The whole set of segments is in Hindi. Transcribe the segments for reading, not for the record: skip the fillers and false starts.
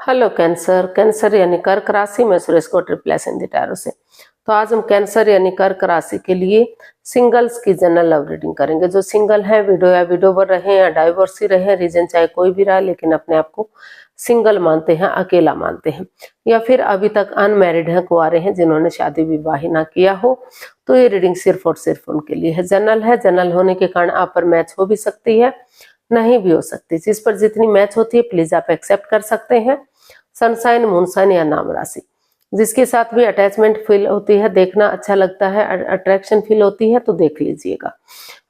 Hello cancer. कैंसर यानी कर्क राशि में सुरेश को ट्रिप्लेस इन द टैरो से। तो आज हम कैंसर यानी कर्क राशि के लिए सिंगल्स की जनरल लव रीडिंग करेंगे। जो सिंगल है, विडो या विडोवर रहे या डाइवोर्सी रहे, रीजन चाहे कोई भी रहा, लेकिन अपने आप को सिंगल मानते हैं, अकेला मानते हैं, या फिर अभी तक अनमैरिड हैं, कुंवारे हैं, जिन्होंने शादी विवाह ना किया हो, तो ये रीडिंग सिर्फ और सिर्फ उनके लिए है। जनरल है, जनरल होने के कारण आप पर मैच हो भी सकती है, नहीं भी हो सकती। जिस पर जितनी मैच होती है प्लीज आप एक्सेप्ट कर सकते हैं। सनसाइन, मूनसाइन या नाम राशि, जिसके साथ भी अटैचमेंट फील होती है, देखना अच्छा लगता है, अट्रैक्शन फील होती है, तो देख लीजिएगा।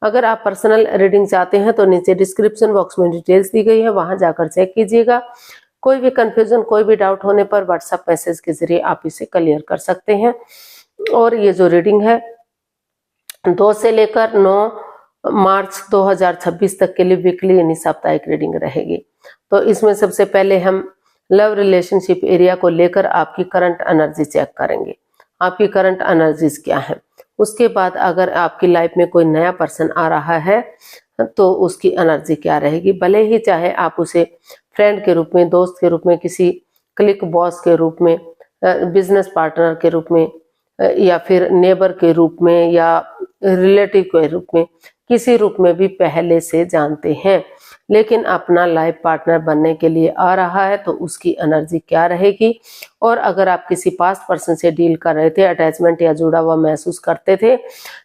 अगर आप पर्सनल रीडिंग चाहते हैं तो नीचे डिस्क्रिप्शन बॉक्स में डिटेल्स दी गई है, वहां जाकर चेक कीजिएगा। कोई भी कंफ्यूजन, कोई भी डाउट होने पर व्हाट्सएप मैसेज के जरिए आप इसे क्लियर कर सकते हैं। और ये जो रीडिंग है 2 से लेकर 9 मार्च 2026 तक के लिए वीकली यानी साप्ताहिक रीडिंग रहेगी। तो इसमें सबसे पहले हम लव रिलेशनशिप एरिया को लेकर आपकी करंट एनर्जी चेक करेंगे, आपकी करंट एनर्जीज क्या है। उसके बाद अगर आपकी लाइफ में कोई नया पर्सन आ रहा है तो उसकी एनर्जी क्या रहेगी। भले ही चाहे आप उसे फ्रेंड के रूप में, दोस्त के रूप में, किसी क्लिक बॉस के रूप में, बिजनेस पार्टनर के रूप में, या फिर नेबर के रूप में, या रिलेटिव के रूप में, किसी रूप में भी पहले से जानते हैं, लेकिन अपना लाइफ पार्टनर बनने के लिए आ रहा है, तो उसकी एनर्जी क्या रहेगी। और अगर आप किसी पास्ट पर्सन से डील कर रहे थे, अटैचमेंट या जुड़ा हुआ महसूस करते थे,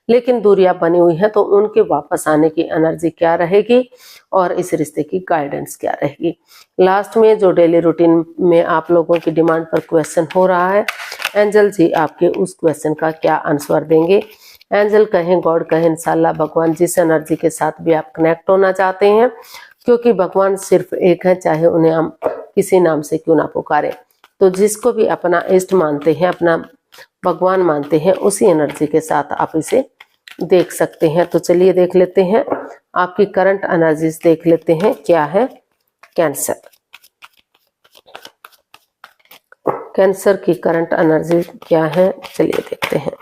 लेकिन दूरियां बनी हुई हैं, तो उनके वापस आने की एनर्जी क्या रहेगी और इस रिश्ते की गाइडेंस क्या रहेगी। लास्ट में जो डेली रूटीन में आप लोगों की डिमांड पर क्वेश्चन हो रहा है, एंजल जी आपके उस क्वेश्चन का क्या आंसर देंगे। एंजल कहें, गॉड कहें, इंशाल्लाह भगवान, जिस एनर्जी के साथ भी आप कनेक्ट होना चाहते हैं, क्योंकि भगवान सिर्फ एक है, चाहे उन्हें हम किसी नाम से क्यों ना पुकारें। तो जिसको भी अपना इष्ट मानते हैं, अपना भगवान मानते हैं, उसी एनर्जी के साथ आप इसे देख सकते हैं। तो चलिए देख लेते हैं, आपकी करंट एनर्जीज देख लेते हैं क्या है। कैंसर, कैंसर की करंट एनर्जी क्या है, चलिए देखते हैं।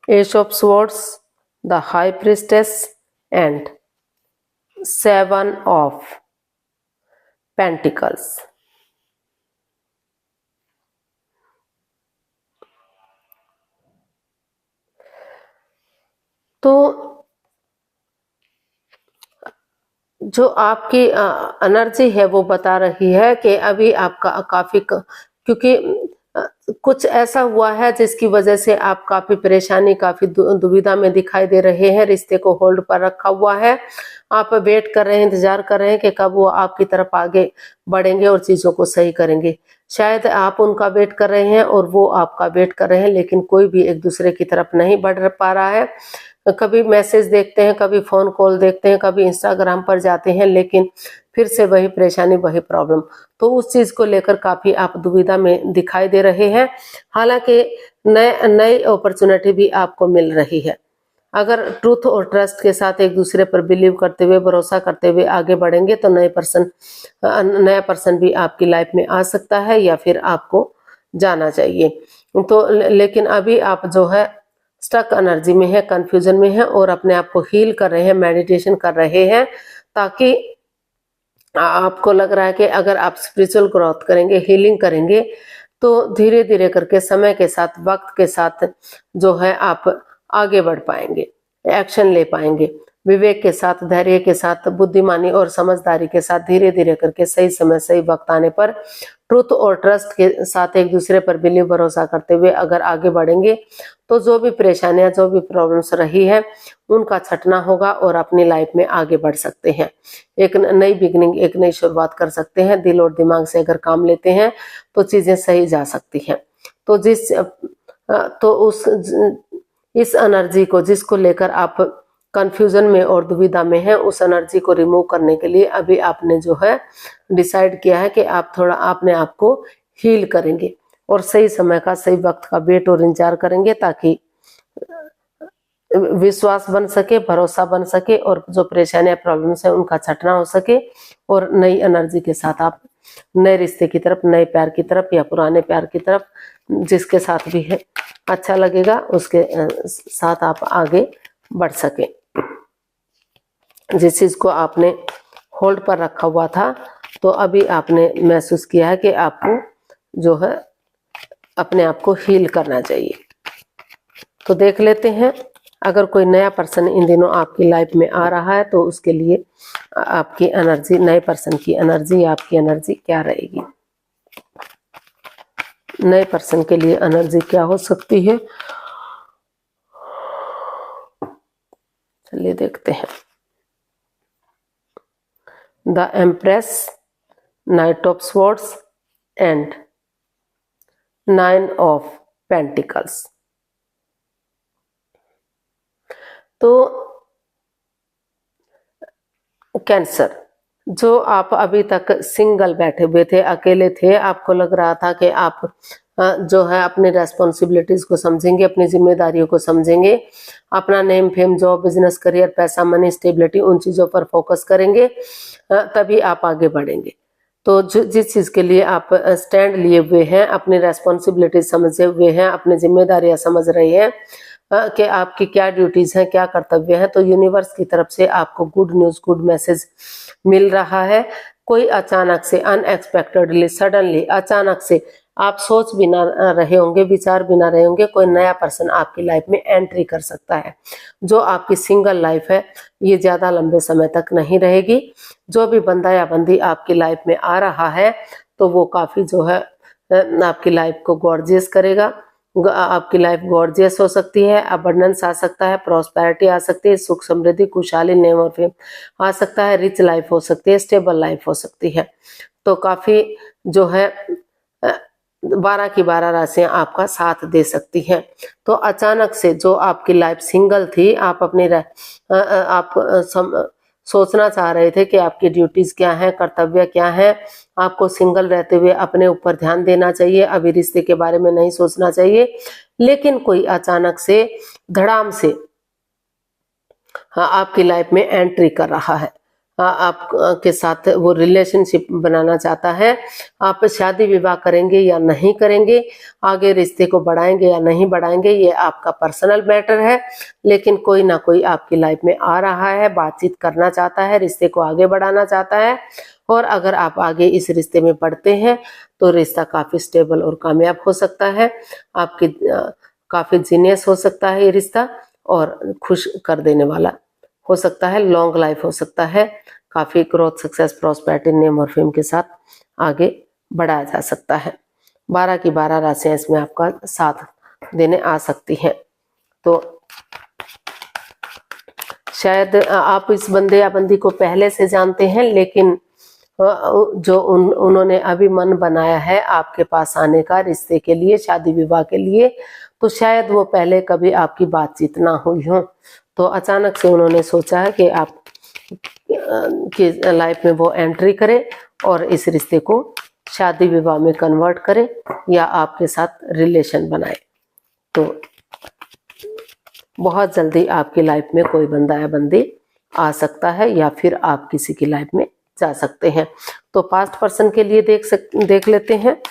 S of swords, the high priestess and 7 of pentacles. तो जो आपकी एनर्जी है वो बता रही है कि अभी आपका काफी क्योंकि कुछ ऐसा हुआ है जिसकी वजह से आप काफी परेशानी, काफी दुविधा में दिखाई दे रहे हैं। रिश्ते को होल्ड पर रखा हुआ है, आप वेट कर रहे हैं, इंतजार कर रहे हैं कि कब वो आपकी तरफ आगे बढ़ेंगे और चीजों को सही करेंगे। शायद आप उनका वेट कर रहे हैं और वो आपका वेट कर रहे हैं, लेकिन कोई भी एक दूसरे की तरफ नहीं बढ़ पा रहा है। कभी मैसेज देखते हैं, कभी फोन कॉल देखते हैं, कभी इंस्टाग्राम पर जाते हैं, लेकिन फिर से वही परेशानी, वही प्रॉब्लम। तो उस चीज को लेकर काफी आप दुविधा में दिखाई दे रहे हैं। हालांकि नई अपॉर्चुनिटी भी आपको मिल रही है। अगर ट्रूथ और ट्रस्ट के साथ एक दूसरे पर बिलीव करते हुए, भरोसा करते हुए आगे बढ़ेंगे, तो नया पर्सन भी आपकी लाइफ में आ सकता है, या फिर आपको जाना चाहिए। तो लेकिन अभी आप जो है स्टक एनर्जी में है, कंफ्यूजन में है, और अपने आप को हील कर रहे हैं, मेडिटेशन कर रहे हैं, ताकि आपको लग रहा है कि अगर आप स्पिरिचुअल ग्रोथ करेंगे, हीलिंग करेंगे, तो धीरे धीरे करके, समय के साथ, वक्त के साथ जो है आप आगे बढ़ पाएंगे, एक्शन ले पाएंगे। विवेक के साथ, धैर्य के साथ, बुद्धिमानी और समझदारी के साथ धीरे धीरे करके सही समय, सही वक्त आने पर ट्रुथ और ट्रस्ट के साथ एक दूसरे पर बिलीव, भरोसा करते हुए अगर आगे बढ़ेंगे, तो जो भी परेशानियां, जो भी प्रॉब्लम्स रही है, उनका छटना होगा और अपनी लाइफ में आगे बढ़ सकते हैं। एक नई बिगनिंग, एक नई शुरुआत कर सकते हैं। दिल और दिमाग से अगर काम लेते हैं तो चीजें सही जा सकती हैं। तो इस एनर्जी को, जिसको लेकर आप कंफ्यूजन में और दुविधा में हैं, उस एनर्जी को रिमूव करने के लिए अभी आपने जो है डिसाइड किया है कि आप थोड़ा अपने आप को हील करेंगे और सही समय का, सही वक्त का वेट और इंतजार करेंगे, ताकि विश्वास बन सके, भरोसा बन सके, और जो परेशानियां, प्रॉब्लम्स है, उनका छटना हो सके, और नई एनर्जी के साथ आप नए रिश्ते की तरफ, नए प्यार की तरफ, या पुराने प्यार की तरफ, जिसके साथ भी है अच्छा लगेगा, उसके साथ आप आगे बढ़ सके। जिस चीज को आपने होल्ड पर रखा हुआ था, तो अभी आपने महसूस किया है कि आपको जो है अपने आप को हील करना चाहिए। तो देख लेते हैं, अगर कोई नया पर्सन इन दिनों आपकी लाइफ में आ रहा है तो उसके लिए आपकी एनर्जी, नए पर्सन की एनर्जी, आपकी एनर्जी क्या रहेगी। नए पर्सन के लिए एनर्जी क्या हो सकती है, चलिए देखते हैं। The empress, night of swords and 9 of pentacles. तो कैंसर, जो आप अभी तक सिंगल बैठे हुए थे, अकेले थे, आपको लग रहा था कि आप जो है अपनी रेस्पॉन्सिबिलिटीज को समझेंगे, अपनी जिम्मेदारियों को समझेंगे, अपना name fame, job, business, career, पैसा, मनी, स्टेबिलिटी, उन चीजों पर फोकस करेंगे, तभी आप आगे बढ़ेंगे। तो जिस चीज के लिए आप स्टैंड लिए हुए हैं, अपनी रेस्पॉन्सिबिलिटी समझे हुए हैं, अपनी जिम्मेदारियां समझ रहे हैं कि आपकी क्या ड्यूटीज हैं, क्या कर्तव्य हैं, तो यूनिवर्स की तरफ से आपको गुड न्यूज, गुड मैसेज मिल रहा है। कोई अचानक से, अनएक्सपेक्टेडली, सडनली, अचानक से, आप सोच भी ना रहे होंगे, विचार भी ना रहे होंगे, कोई नया पर्सन आपकी लाइफ में एंट्री कर सकता है। जो आपकी सिंगल लाइफ है ये ज्यादा लंबे समय तक नहीं रहेगी। जो भी बंदा या बंदी आपकी लाइफ में आ रहा है तो वो काफी जो है आपकी लाइफ को गॉर्जियस करेगा। आपकी लाइफ गॉर्जियस हो सकती है, अबंडेंस आ सकता है, प्रॉस्पेरिटी आ सकती है, सुख समृद्धि, खुशहाली, नेम और फेम आ सकता है, रिच लाइफ हो सकती है, स्टेबल लाइफ हो सकती है। तो काफी जो है 12 की 12 राशियां आपका साथ दे सकती हैं। तो अचानक से जो आपकी लाइफ सिंगल थी, आप अपनी सोचना चाह रहे थे कि आपकी ड्यूटीज क्या हैं, कर्तव्य क्या हैं, आपको सिंगल रहते हुए अपने ऊपर ध्यान देना चाहिए, अभी रिश्ते के बारे में नहीं सोचना चाहिए, लेकिन कोई अचानक से धड़ाम से आपकी लाइफ में एंट्री कर रहा है, आपके साथ वो रिलेशनशिप बनाना चाहता है। आप शादी विवाह करेंगे या नहीं करेंगे, आगे रिश्ते को बढ़ाएंगे या नहीं बढ़ाएंगे, ये आपका पर्सनल मैटर है, लेकिन कोई ना कोई आपकी लाइफ में आ रहा है, बातचीत करना चाहता है, रिश्ते को आगे बढ़ाना चाहता है। और अगर आप आगे इस रिश्ते में बढ़ते हैं तो रिश्ता काफी स्टेबल और कामयाब हो सकता है, आपकी काफी जीनियस हो सकता है ये रिश्ता, और खुश कर देने वाला हो सकता है, लॉन्ग लाइफ हो सकता है, काफी ग्रोथ, सक्सेस, प्रॉस्पेरिटी, नेम और फेम के साथ आगे बढ़ाया जा सकता है। 12 की 12 राशियां इसमें आपका साथ देने आ सकती हैं। तो शायद आप इस बंदे या बंदी को पहले से जानते हैं, लेकिन जो उन्होंने अभी मन बनाया है आपके पास आने का, रिश्ते के लिए, शादी विवाह के लिए, तो शायद वो पहले कभी आपकी बातचीत ना हुई हो, तो अचानक से उन्होंने सोचा है कि आप की लाइफ में वो एंट्री करे और इस रिश्ते को शादी विवाह में कन्वर्ट करे या आपके साथ रिलेशन बनाए। तो बहुत जल्दी आपकी लाइफ में कोई बंदा या बंदी आ सकता है, या फिर आप किसी की लाइफ में जा सकते हैं। तो पास्ट पर्सन के लिए देख लेते हैं।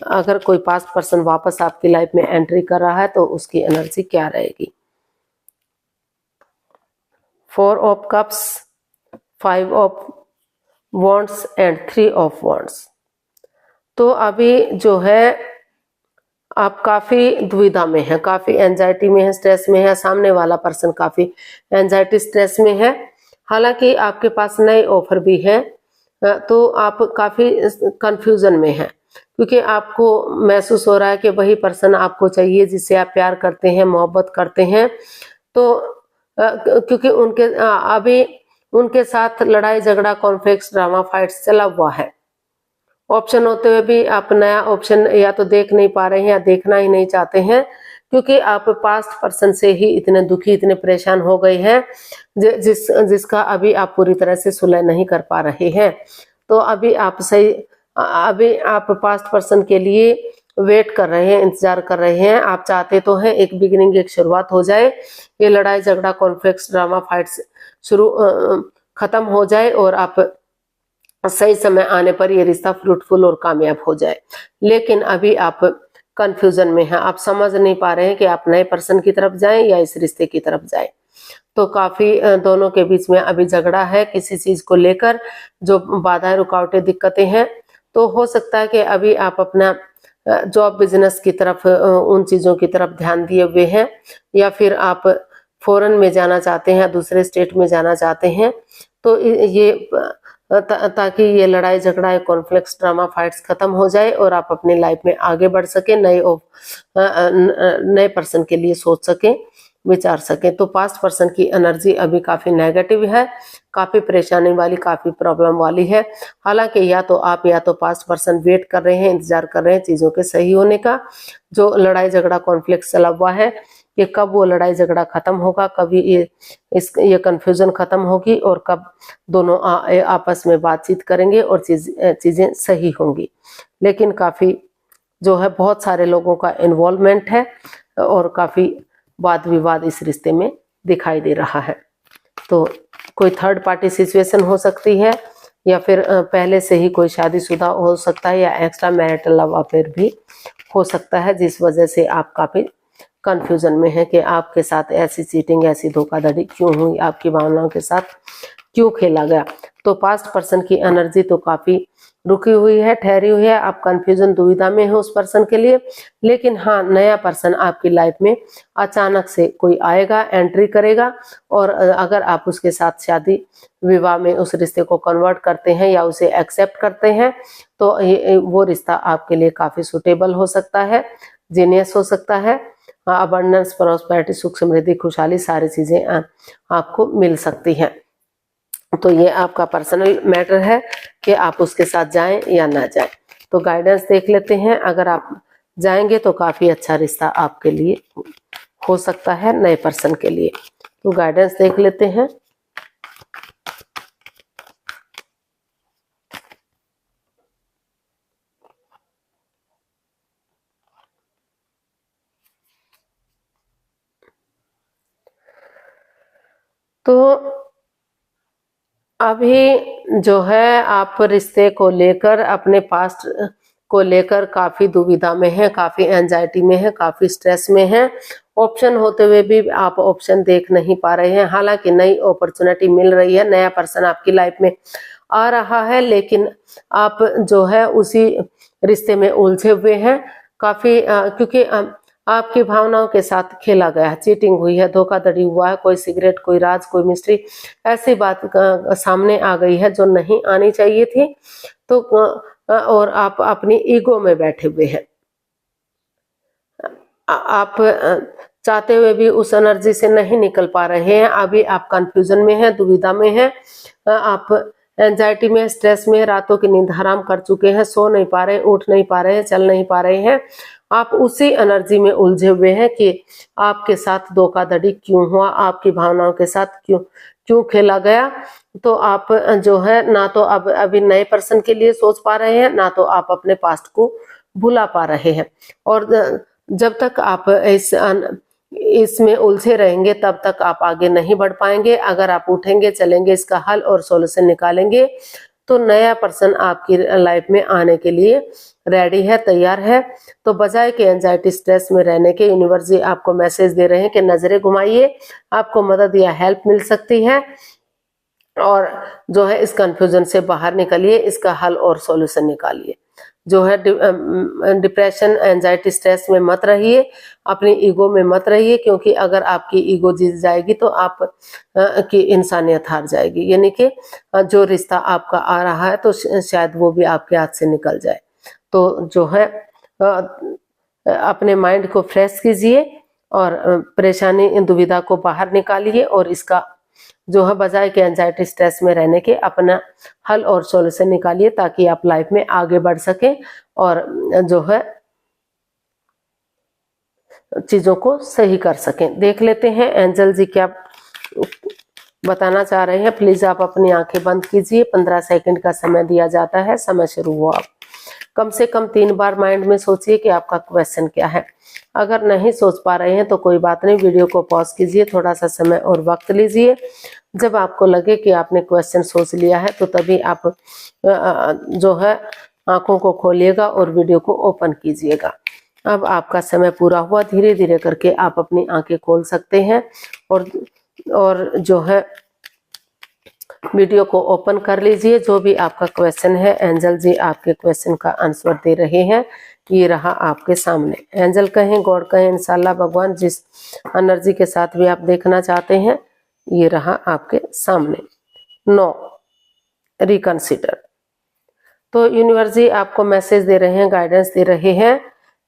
अगर कोई पास्ट पर्सन वापस आपकी लाइफ में एंट्री कर रहा है तो उसकी एनर्जी क्या रहेगी। 4 of cups, 5 of wands and 3 of wands. तो अभी जो है आप काफी दुविधा में है, काफी एंजाइटी में है, स्ट्रेस में है, सामने वाला पर्सन काफी एंजाइटी, स्ट्रेस में है। हालांकि आपके पास नए ऑफर भी है, तो आप काफी कंफ्यूजन में हैं, क्योंकि आपको महसूस हो रहा है कि वही पर्सन आपको चाहिए जिससे आप प्यार करते हैं, मोहब्बत करते हैं। तो क्योंकि अभी उनके साथ लड़ाई झगड़ा, कॉन्फ्लिक्ट, ड्रामा, फाइट्स चला हुआ है। ऑप्शन होते हुए भी आप नया ऑप्शन या तो देख नहीं पा रहे हैं या देखना ही नहीं चाहते हैं, क्योंकि आप पास्ट पर्सन से ही इतने दुखी, इतने परेशान हो गए हैं जिसका अभी आप पूरी तरह से सुलह नहीं कर पा रहे हैं। तो अभी आप पास्ट पर्सन के लिए वेट कर रहे हैं, इंतजार कर रहे हैं। आप चाहते तो हैं एक बिगिनिंग, एक शुरुआत हो जाए, ये लड़ाई झगड़ा, कॉन्फ्लिक्ट, ड्रामा, फाइट्स खत्म हो जाए और आप सही समय आने पर ये रिश्ता फ्रूटफुल और कामयाब हो जाए। लेकिन अभी आप कंफ्यूजन में हैं, आप समझ नहीं पा रहे हैं कि आप नए पर्सन की तरफ जाएं या इस रिश्ते की तरफ जाएं। तो काफी दोनों के बीच में अभी झगड़ा है किसी चीज को लेकर, जो बाधाएं रुकावटें दिक्कतें हैं। तो हो सकता है कि अभी आप अपना जॉब बिजनेस की तरफ उन चीजों की तरफ ध्यान दिए हुए हैं, या फिर आप फॉरेन में जाना चाहते हैं, दूसरे स्टेट में जाना चाहते हैं। तो ये ताकि ये लड़ाई झगड़ा, कॉन्फ्लिक्ट्स, ड्रामा, फाइट्स खत्म हो जाए और आप अपनी लाइफ में आगे बढ़ सके, नए पर्सन के लिए सोच सकें, विचार सकें। तो पास्ट पर्सन की एनर्जी अभी काफी नेगेटिव है, काफी परेशानी वाली, काफी प्रॉब्लम वाली है। हालांकि या तो आप या तो पास्ट पर्सन वेट कर रहे हैं, इंतजार कर रहे हैं चीजों के सही होने का। जो लड़ाई झगड़ा कॉन्फ्लिक्ट चला हुआ है कि कब वो लड़ाई झगड़ा खत्म होगा, कभी ये कंफ्यूजन खत्म होगी और कब दोनों आपस में बातचीत करेंगे और चीजें सही होंगी। लेकिन काफी जो है बहुत सारे लोगों का इन्वॉल्वमेंट है और काफी वाद विवाद इस रिश्ते में दिखाई दे रहा है। तो कोई थर्ड पार्टी सिचुएशन हो सकती है, या फिर पहले से ही कोई शादीशुदा हो सकता है, या एक्स्ट्रा मैरिटल लव अफेयर भी हो सकता है, जिस वजह से आप काफी कंफ्यूजन में है कि आपके साथ ऐसी चीटिंग, ऐसी धोखाधड़ी क्यों हुई, आपकी भावनाओं के साथ क्यों खेला गया। तो पास्ट पर्सन की एनर्जी तो काफी रुकी हुई है, ठहरी हुई है, आप कंफ्यूजन, दुविधा में हो उस पर्सन के लिए। लेकिन हाँ, नया पर्सन आपकी लाइफ में अचानक से कोई आएगा, एंट्री करेगा, और अगर आप उसके साथ शादी विवाह में उस रिश्ते को कन्वर्ट करते हैं या उसे एक्सेप्ट करते हैं, तो वो रिश्ता आपके लिए काफी सुटेबल हो सकता है, जीनियस हो सकता है। अबंडेंस, प्रॉस्पेरिटी, सुख समृद्धि, खुशहाली, सारी चीजें आपको मिल सकती हैं। तो ये आपका पर्सनल मैटर है कि आप उसके साथ जाएं या ना जाएं। तो गाइडेंस देख लेते हैं। अगर आप जाएंगे तो काफी अच्छा रिश्ता आपके लिए हो सकता है, नए पर्सन के लिए। तो गाइडेंस देख लेते हैं। तो अभी जो है आप रिश्ते को लेकर, अपने पास्ट को लेकर काफी दुविधा में है, काफी एंजाइटी में है, काफी स्ट्रेस में है। ऑप्शन होते हुए भी आप ऑप्शन देख नहीं पा रहे हैं। हालांकि नई अपॉर्चुनिटी मिल रही है, नया पर्सन आपकी लाइफ में आ रहा है, लेकिन आप जो है उसी रिश्ते में उलझे हुए हैं काफी, क्योंकि आपकी भावनाओं के साथ खेला गया है, चीटिंग हुई है, धोखाधड़ी हुआ है, कोई सिगरेट, कोई राज, कोई मिस्ट्री, ऐसी बात सामने आ गई है जो नहीं आनी चाहिए थी। तो और आप अपनी ईगो में बैठे हुए हैं। आप चाहते हुए भी उस एनर्जी से नहीं निकल पा रहे हैं। अभी आप कंफ्यूजन में हैं, दुविधा में हैं, आप एंजाइटी में, स्ट्रेस में, रातों की नींद हराम कर चुके हैं, सो नहीं पा रहे, उठ नहीं पा रहे हैं, चल नहीं पा रहे हैं। आप उसी एनर्जी में उलझे हुए हैं कि आपके साथ धोखाधड़ी क्यों हुआ, आपकी भावनाओं के साथ क्यों खेला गया। तो आप जो है ना तो अब अभी नए पर्सन के लिए सोच पा रहे हैं, ना तो आप अपने पास्ट को भुला पा रहे हैं। और जब तक आप इसमें उलझे रहेंगे तब तक आप आगे नहीं बढ़ पाएंगे। अगर आप उठेंगे, चलेंगे, इसका हल और सॉल्यूशन निकालेंगे, तो नया पर्सन आपकी लाइफ में आने के लिए रेडी है, तैयार है। तो बजाय के एंजाइटी, स्ट्रेस में रहने के, यूनिवर्स जी आपको मैसेज दे रहे हैं कि नजरें घुमाइए, आपको मदद या हेल्प मिल सकती है, और जो है इस कंफ्यूजन से बाहर निकलिए, इसका हल और सॉल्यूशन निकालिए। जो है डिप्रेशन, एंजाइटी, स्ट्रेस में मत रहिए, अपनी ईगो में मत रहिए, क्योंकि अगर आपकी ईगो जीत जाएगी तो आप की इंसानियत हार जाएगी। यानी कि जो रिश्ता आपका आ रहा है तो शायद वो भी आपके हाथ से निकल जाए। तो जो है अपने माइंड को फ्रेश कीजिए और परेशानी, दुविधा को बाहर निकालिए, और इसका जो है बजाय के एंजाइटी, स्ट्रेस में रहने के अपना हल और सॉल्यूशन निकालिए, ताकि आप लाइफ में आगे बढ़ सकें और जो है चीजों को सही कर सकें। देख लेते हैं एंजल जी क्या बताना चाह रहे हैं। प्लीज आप अपनी आंखें बंद कीजिए। 15 सेकंड का समय दिया जाता है। समय शुरू हुआ। कम से कम 3 बार माइंड में सोचिए कि आपका क्वेश्चन क्या है। अगर नहीं सोच पा रहे हैं तो कोई बात नहीं, वीडियो को पॉज कीजिए, थोड़ा सा समय और वक्त लीजिए। जब आपको लगे कि आपने क्वेश्चन सोच लिया है तो तभी आप जो है आंखों को खोलिएगा और वीडियो को ओपन कीजिएगा। अब आपका समय पूरा हुआ। धीरे धीरे करके आप अपनी आंखें खोल सकते हैं और और जो है वीडियो को ओपन कर लीजिए। जो भी आपका क्वेश्चन है एंजल जी आपके क्वेश्चन का आंसर दे रहे हैं। ये रहा आपके सामने। एंजल कहें, गॉड कहें, इंशाल्लाह भगवान जिस एनर्जी के साथ भी आप देखना चाहते हैं, ये रहा आपके सामने। 9 रिकंसिडर। तो यूनिवर्स जी आपको मैसेज दे रहे हैं, गाइडेंस दे रहे हैं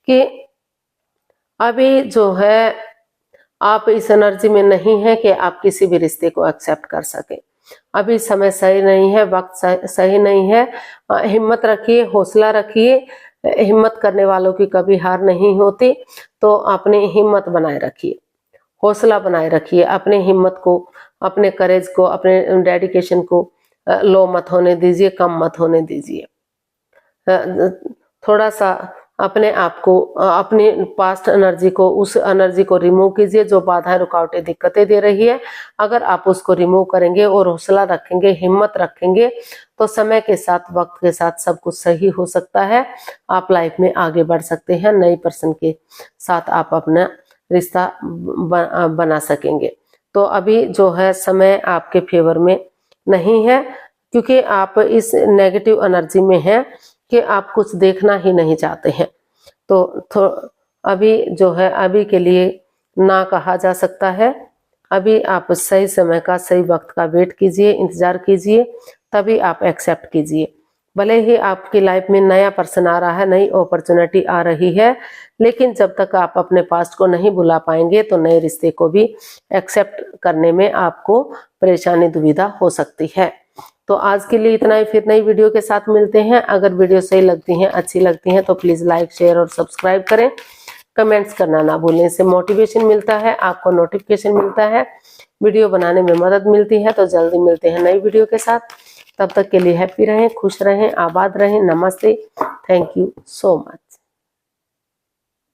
कि अभी जो है आप इस एनर्जी में नहीं है कि आप किसी भी रिश्ते को एक्सेप्ट कर सके। अभी समय सही नहीं है, वक्त सही नहीं है। हिम्मत रखिए, हौसला रखिए। हिम्मत करने वालों की कभी हार नहीं होती। तो अपनी हिम्मत बनाए रखिए, हौसला बनाए रखिए। अपने हिम्मत को, अपने करेज को, अपने डेडिकेशन को लो मत होने दीजिए, कम मत होने दीजिए। थोड़ा सा अपने आप को, अपनी पास्ट एनर्जी को, उस एनर्जी को रिमूव कीजिए जो बाधाएं, रुकावटें, दिक्कतें दे रही है। अगर आप उसको रिमूव करेंगे और हौसला रखेंगे, हिम्मत रखेंगे, तो समय के साथ, वक्त के साथ सब कुछ सही हो सकता है। आप लाइफ में आगे बढ़ सकते हैं। नई पर्सन के साथ आप अपना रिश्ता बना सकेंगे। तो अभी जो है समय आपके फेवर में नहीं है, क्योंकि आप इस नेगेटिव एनर्जी में हैं कि आप कुछ देखना ही नहीं चाहते हैं। तो अभी जो है, अभी के लिए ना कहा जा सकता है। अभी आप सही समय का, सही वक्त का वेट कीजिए, इंतजार कीजिए, तभी आप एक्सेप्ट कीजिए। भले ही आपकी लाइफ में नया पर्सन आ रहा है, नई अपॉर्चुनिटी आ रही है, लेकिन जब तक आप अपने पास्ट को नहीं भुला पाएंगे तो नए रिश्ते को भी एक्सेप्ट करने में आपको परेशानी, दुविधा हो सकती है। तो आज के लिए इतना ही। फिर नई वीडियो के साथ मिलते हैं। अगर वीडियो सही लगती हैं, अच्छी लगती हैं, तो प्लीज लाइक, शेयर और सब्सक्राइब करें। कमेंट्स करना ना भूलें, इससे मोटिवेशन मिलता है, आपको नोटिफिकेशन मिलता है, वीडियो बनाने में मदद मिलती है। तो जल्दी मिलते हैं नई वीडियो के साथ। तब तक के लिए हैप्पी रहें, खुश रहें, आबाद रहें। नमस्ते, थैंक यू सो मच।